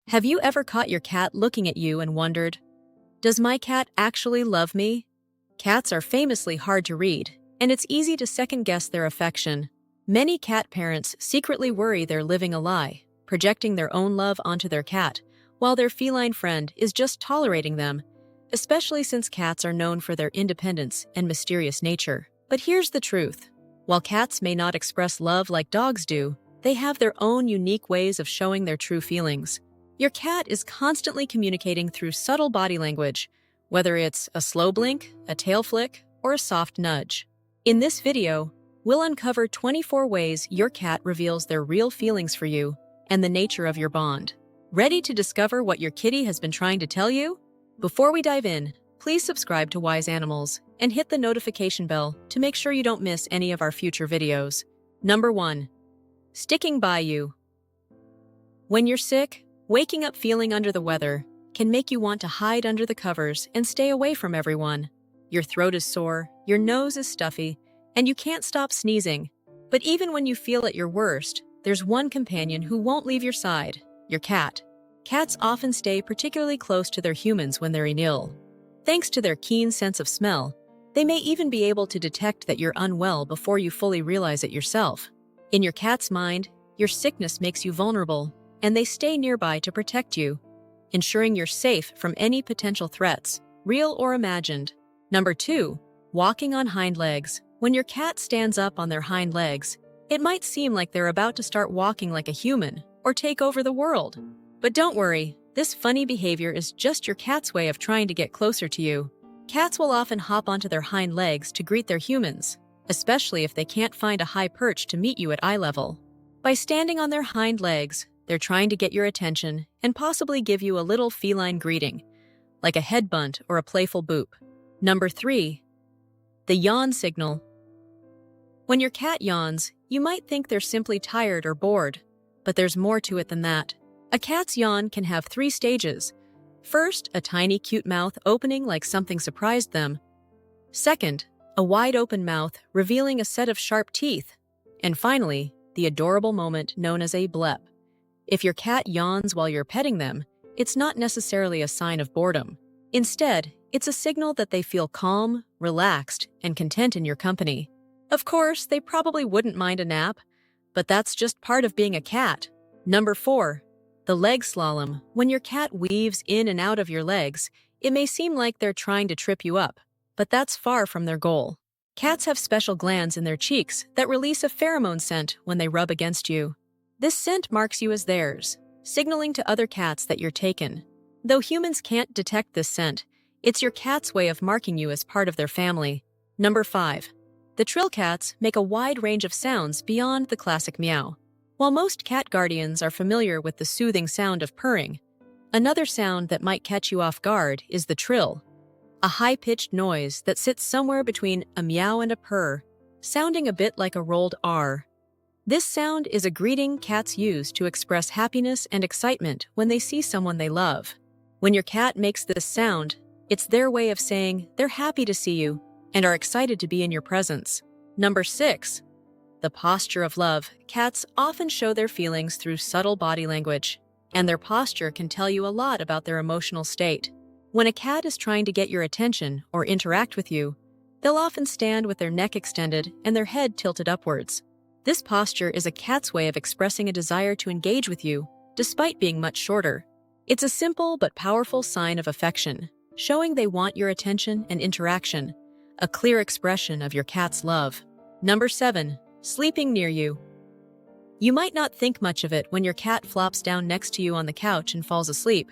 Have you ever caught your cat looking at you and wondered, does my cat actually love me? Cats are famously hard to read, and it's easy to second-guess their affection. Many cat parents secretly worry they're living a lie, projecting their own love onto their cat, while their feline friend is just tolerating them, especially since cats are known for their independence and mysterious nature. But here's the truth. While cats may not express love like dogs do, they have their own unique ways of showing their true feelings. Your cat is constantly communicating through subtle body language, whether it's a slow blink, a tail flick, or a soft nudge. In this video, we'll uncover 24 ways your cat reveals their real feelings for you and the nature of your bond. Ready to discover what your kitty has been trying to tell you? Before we dive in, please subscribe to Wise Animals and hit the notification bell to make sure you don't miss any of our future videos. Number 1. Sticking by you. When you're sick, waking up feeling under the weather can make you want to hide under the covers and stay away from everyone. Your throat is sore, your nose is stuffy, and you can't stop sneezing. But even when you feel at your worst, there's one companion who won't leave your side: your cat. Cats often stay particularly close to their humans when they're ill. Thanks to their keen sense of smell, they may even be able to detect that you're unwell before you fully realize it yourself. In your cat's mind, your sickness makes you vulnerable, and they stay nearby to protect you, ensuring you're safe from any potential threats, real or imagined. Number 2. Walking on hind legs. When your cat stands up on their hind legs, it might seem like they're about to start walking like a human or take over the world. But don't worry, this funny behavior is just your cat's way of trying to get closer to you. Cats will often hop onto their hind legs to greet their humans, especially if they can't find a high perch to meet you at eye level. By standing on their hind legs, they're trying to get your attention and possibly give you a little feline greeting, like a head bunt or a playful boop. Number 3. The yawn signal. When your cat yawns, you might think they're simply tired or bored, but there's more to it than that. A cat's yawn can have 3 stages. First, a tiny cute mouth opening like something surprised them. Second, a wide open mouth revealing a set of sharp teeth. And finally, the adorable moment known as a blep. If your cat yawns while you're petting them, it's not necessarily a sign of boredom. Instead, it's a signal that they feel calm, relaxed, and content in your company. Of course, they probably wouldn't mind a nap, but that's just part of being a cat. Number 4. The leg slalom. When your cat weaves in and out of your legs, it may seem like they're trying to trip you up, but that's far from their goal. Cats have special glands in their cheeks that release a pheromone scent when they rub against you. This scent marks you as theirs, signaling to other cats that you're taken. Though humans can't detect this scent, it's your cat's way of marking you as part of their family. Number 5. The trill cats make a wide range of sounds beyond the classic meow. While most cat guardians are familiar with the soothing sound of purring, another sound that might catch you off guard is the trill, a high-pitched noise that sits somewhere between a meow and a purr, sounding a bit like a rolled R. This sound is a greeting cats use to express happiness and excitement when they see someone they love. When your cat makes this sound, it's their way of saying they're happy to see you and are excited to be in your presence. Number 6. The posture of love. Cats often show their feelings through subtle body language, and their posture can tell you a lot about their emotional state. When a cat is trying to get your attention or interact with you, they'll often stand with their neck extended and their head tilted upwards. This posture is a cat's way of expressing a desire to engage with you, despite being much shorter. It's a simple but powerful sign of affection, showing they want your attention and interaction, a clear expression of your cat's love. Number 7. Sleeping near you. You might not think much of it when your cat flops down next to you on the couch and falls asleep,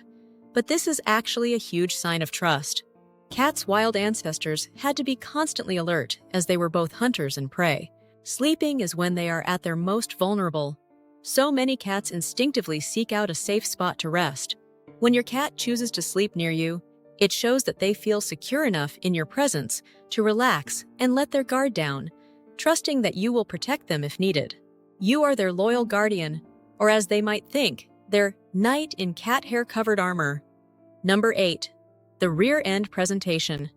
but this is actually a huge sign of trust. Cats' wild ancestors had to be constantly alert as they were both hunters and prey. Sleeping is when they are at their most vulnerable. So many cats instinctively seek out a safe spot to rest. When your cat chooses to sleep near you, it shows that they feel secure enough in your presence to relax and let their guard down, trusting that you will protect them if needed. You are their loyal guardian, or as they might think, their knight in cat hair-covered armor. Number 8. The rear end presentation.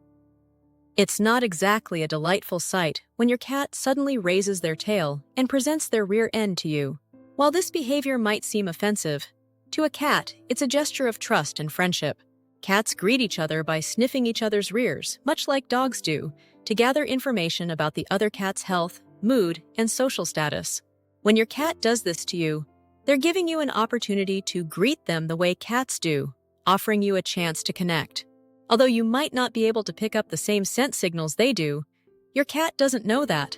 It's not exactly a delightful sight when your cat suddenly raises their tail and presents their rear end to you. While this behavior might seem offensive, To a cat, it's a gesture of trust and friendship. Cats greet each other by sniffing each other's rears, much like dogs do, to gather information about the other cat's health, mood, and social status. When your cat does this to you, they're giving you an opportunity to greet them the way cats do, offering you a chance to connect. Although you might not be able to pick up the same scent signals they do, your cat doesn't know that.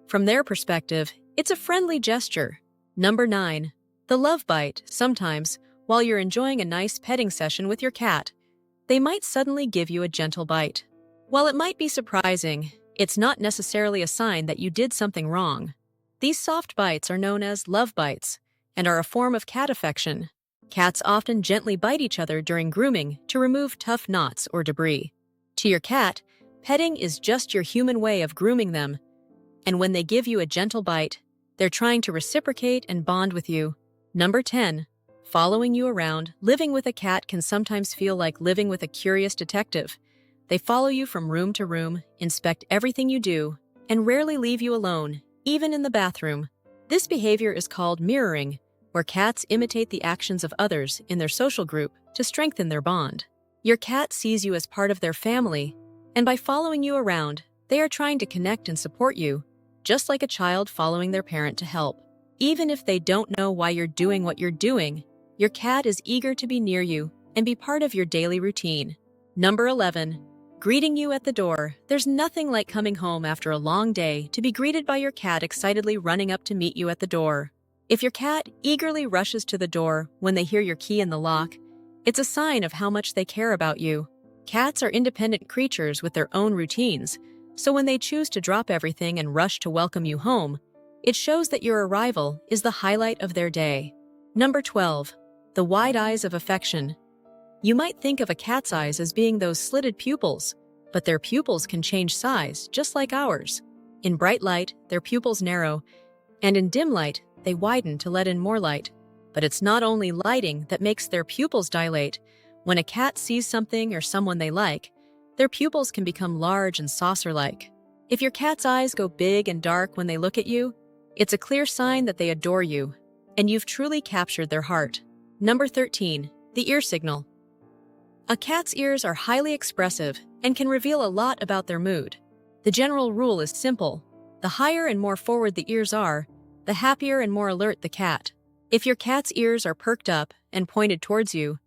From their perspective, it's a friendly gesture. Number 9. The love bite. Sometimes, while you're enjoying a nice petting session with your cat, they might suddenly give you a gentle bite. While it might be surprising, it's not necessarily a sign that you did something wrong. These soft bites are known as love bites and are a form of cat affection. Cats often gently bite each other during grooming to remove tough knots or debris. To your cat, petting is just your human way of grooming them, and when they give you a gentle bite, they're trying to reciprocate and bond with you. Number 10. Following you around. Living with a cat can sometimes feel like living with a curious detective. They follow you from room to room, inspect everything you do, and rarely leave you alone, even in the bathroom. This behavior is called mirroring, where cats imitate the actions of others in their social group to strengthen their bond. Your cat sees you as part of their family, and by following you around, they are trying to connect and support you, just like a child following their parent to help. Even if they don't know why you're doing what you're doing, your cat is eager to be near you and be part of your daily routine. Number 11. Greeting you at the door. There's nothing like coming home after a long day to be greeted by your cat excitedly running up to meet you at the door. If your cat eagerly rushes to the door when they hear your key in the lock, it's a sign of how much they care about you. Cats are independent creatures with their own routines, so when they choose to drop everything and rush to welcome you home, it shows that your arrival is the highlight of their day. Number 12. The wide eyes of affection. You might think of a cat's eyes as being those slitted pupils, but their pupils can change size, just like ours. In bright light, their pupils narrow, and in dim light, they widen to let in more light. But it's not only lighting that makes their pupils dilate. When a cat sees something or someone they like, their pupils can become large and saucer-like. If your cat's eyes go big and dark when they look at you, it's a clear sign that they adore you, and you've truly captured their heart. Number 13. The ear signal. A cat's ears are highly expressive and can reveal a lot about their mood. The general rule is simple. The higher and more forward the ears are, the happier and more alert the cat. If your cat's ears are perked up and pointed towards you,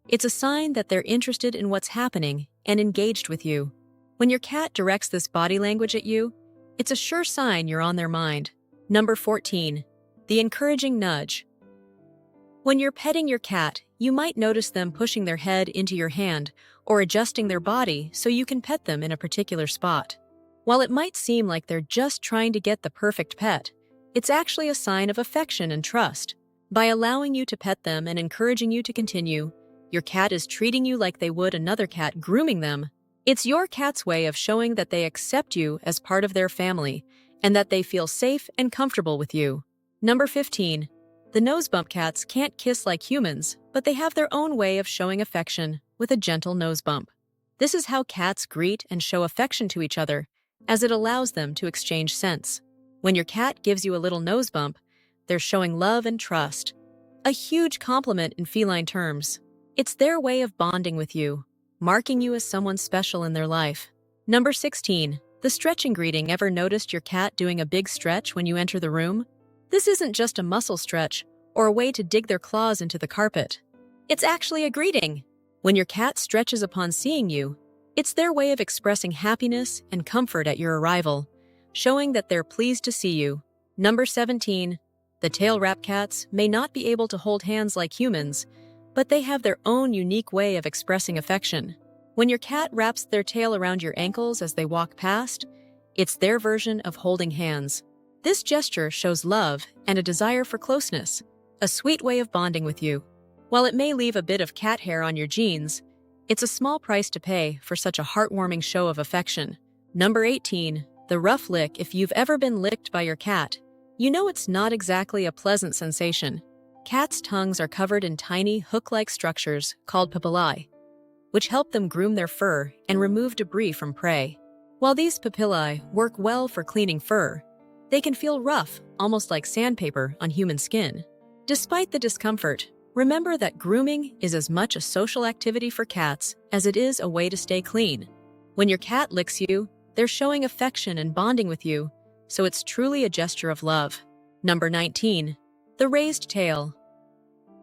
it's a sign that they're interested in what's happening and engaged with you. When your cat directs this body language at you, it's a sure sign you're on their mind. Number 14. The encouraging nudge. When you're petting your cat, you might notice them pushing their head into your hand or adjusting their body so you can pet them in a particular spot. While it might seem like they're just trying to get the perfect pet, it's actually a sign of affection and trust. By allowing you to pet them and encouraging you to continue, your cat is treating you like they would another cat grooming them. It's your cat's way of showing that they accept you as part of their family and that they feel safe and comfortable with you. Number 15. The nose bump. Cats can't kiss like humans, but they have their own way of showing affection with a gentle nose bump. This is how cats greet and show affection to each other, as it allows them to exchange scents. When your cat gives you a little nose bump, they're showing love and trust. A huge compliment in feline terms. It's their way of bonding with you, marking you as someone special in their life. Number 16. The stretching greeting. Ever noticed your cat doing a big stretch when you enter the room? This isn't just a muscle stretch or a way to dig their claws into the carpet. It's actually a greeting. When your cat stretches upon seeing you, it's their way of expressing happiness and comfort at your arrival, showing that they're pleased to see you. Number 17. The tail wrap. Cats may not be able to hold hands like humans, but they have their own unique way of expressing affection. When your cat wraps their tail around your ankles as they walk past, it's their version of holding hands. This gesture shows love and a desire for closeness, a sweet way of bonding with you. While it may leave a bit of cat hair on your jeans, it's a small price to pay for such a heartwarming show of affection. Number 18. The rough lick. If you've ever been licked by your cat, you know it's not exactly a pleasant sensation. Cats' tongues are covered in tiny, hook-like structures called papillae, which help them groom their fur and remove debris from prey. While these papillae work well for cleaning fur, they can feel rough, almost like sandpaper on human skin. Despite the discomfort, Remember that grooming is as much a social activity for cats as it is a way to stay clean. When your cat licks you, they're showing affection and bonding with you, so it's truly a gesture of love. Number 19. The raised tail.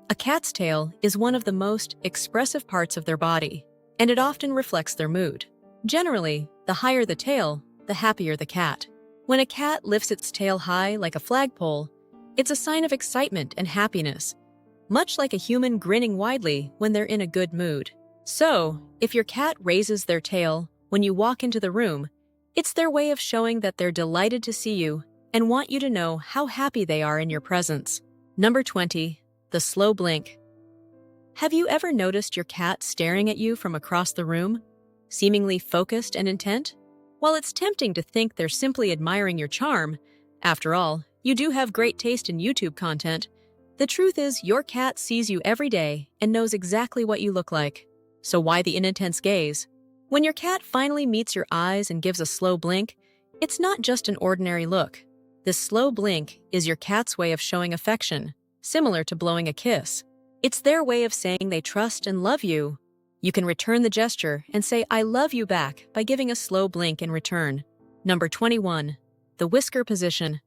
A cat's tail is one of the most expressive parts of their body, and it often reflects their mood. Generally, the higher the tail, the happier the cat. When a cat lifts its tail high like a flagpole, it's a sign of excitement and happiness, much like a human grinning widely when they're in a good mood. So, if your cat raises their tail when you walk into the room, it's their way of showing that they're delighted to see you and want you to know how happy they are in your presence. Number 20. The slow blink. Have you ever noticed your cat staring at you from across the room, seemingly focused and intent? While it's tempting to think they're simply admiring your charm, after all, you do have great taste in YouTube content, the truth is your cat sees you every day and knows exactly what you look like. So why the intense gaze? When your cat finally meets your eyes and gives a slow blink, it's not just an ordinary look. This slow blink is your cat's way of showing affection, similar to blowing a kiss. It's their way of saying they trust and love you. You can return the gesture and say "I love you" back by giving a slow blink in return. Number 21. The whisker position.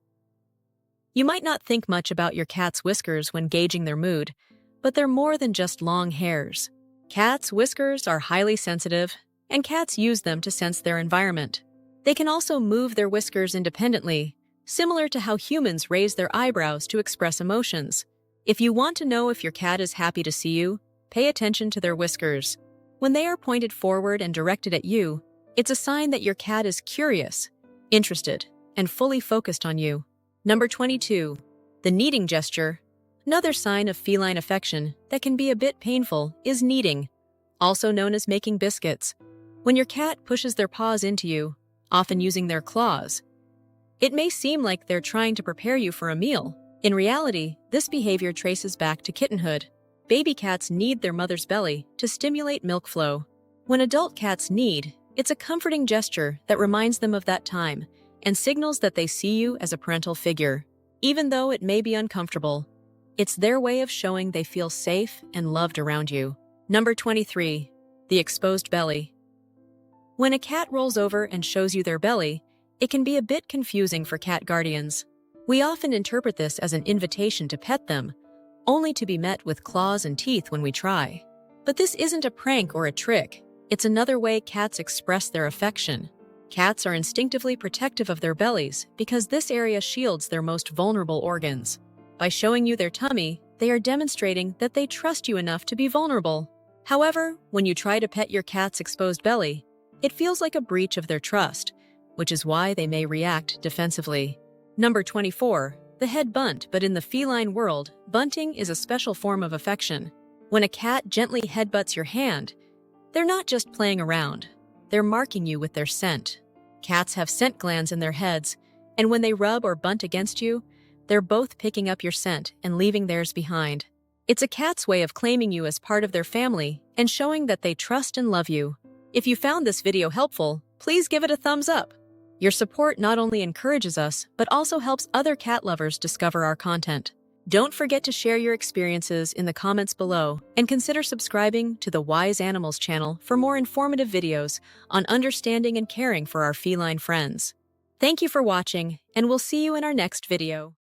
You might not think much about your cat's whiskers when gauging their mood, but they're more than just long hairs. Cats' whiskers are highly sensitive, and cats use them to sense their environment. They can also move their whiskers independently, similar to how humans raise their eyebrows to express emotions. If you want to know if your cat is happy to see you, pay attention to their whiskers. When they are pointed forward and directed at you, it's a sign that your cat is curious, interested, and fully focused on you. Number 22. The kneading gesture. Another sign of feline affection that can be a bit painful is kneading, also known as making biscuits. When your cat pushes their paws into you, often using their claws, it may seem like they're trying to prepare you for a meal. In reality, this behavior traces back to kittenhood. Baby cats knead their mother's belly to stimulate milk flow. When adult cats knead, it's a comforting gesture that reminds them of that time and signals that they see you as a parental figure. Even though it may be uncomfortable, it's their way of showing they feel safe and loved around you. Number 23. The exposed belly. When a cat rolls over and shows you their belly, it can be a bit confusing for cat guardians. We often interpret this as an invitation to pet them, only to be met with claws and teeth when we try. But this isn't a prank or a trick. It's another way cats express their affection. Cats are instinctively protective of their bellies because this area shields their most vulnerable organs. By showing you their tummy, they are demonstrating that they trust you enough to be vulnerable. However, when you try to pet your cat's exposed belly, it feels like a breach of their trust, which is why they may react defensively. Number 24. The head bunt. But in the feline world, bunting is a special form of affection. When a cat gently headbutts your hand, they're not just playing around. They're marking you with their scent. Cats have scent glands in their heads, and when they rub or bunt against you, they're both picking up your scent and leaving theirs behind. It's a cat's way of claiming you as part of their family and showing that they trust and love you. If you found this video helpful, please give it a thumbs up. Your support not only encourages us, but also helps other cat lovers discover our content. Don't forget to share your experiences in the comments below and consider subscribing to the Wise Animals channel for more informative videos on understanding and caring for our feline friends. Thank you for watching, and we'll see you in our next video.